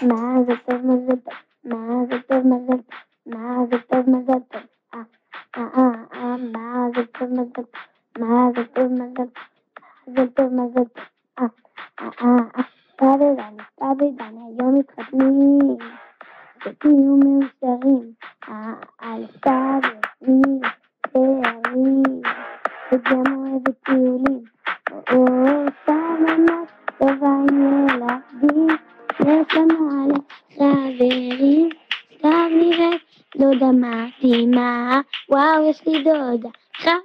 מזל טוב, מזל טוב, מזל טוב, מזל טוב, מזל טוב, מזל טוב, מזל טוב, מזל טוב, מזל טוב, מזל טוב, מזל טוב, מזל טוב, טאבלדני, היום מתחתנים, שתהיו מאושרים, על טאבלדני, תארים, וגם אוהבת טיולים, אותה ממש טובה עם ילדים, יש לנו עליה חברים, סתם נראית דודה מתאימה, וואו יש לי דודה חדשה.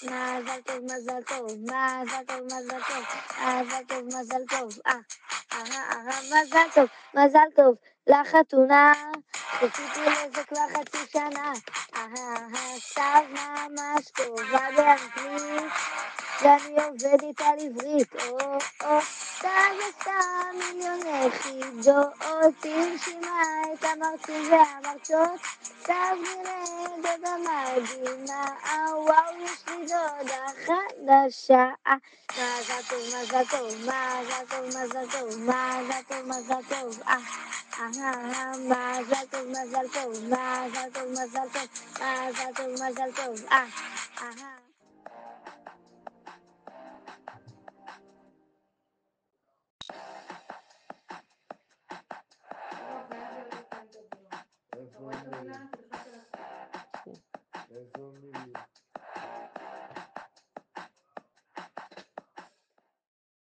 מזל טוב, מזל טוב, מזל טוב, מזל טוב, מזל טוב, מזל טוב, מזל טוב, מזל טוב, לחתונה, חיכיתי לזה כבר חצי שנה, עכשיו ממש טובה באנגלית, ואני עובדת על עברית, סתם מיליון יחידות, תרשימה את המרצים והמרצות, סתם נראה דודה מדהימה, וואו יש לי דודה חדשה, מזל טוב, מזל טוב, מזל טוב, מזל טוב, מזל טוב, מזל טוב, מזל טוב, מזל טוב, מזל טוב, מזל טוב, מזל טוב, מזל טוב, איפה מילי?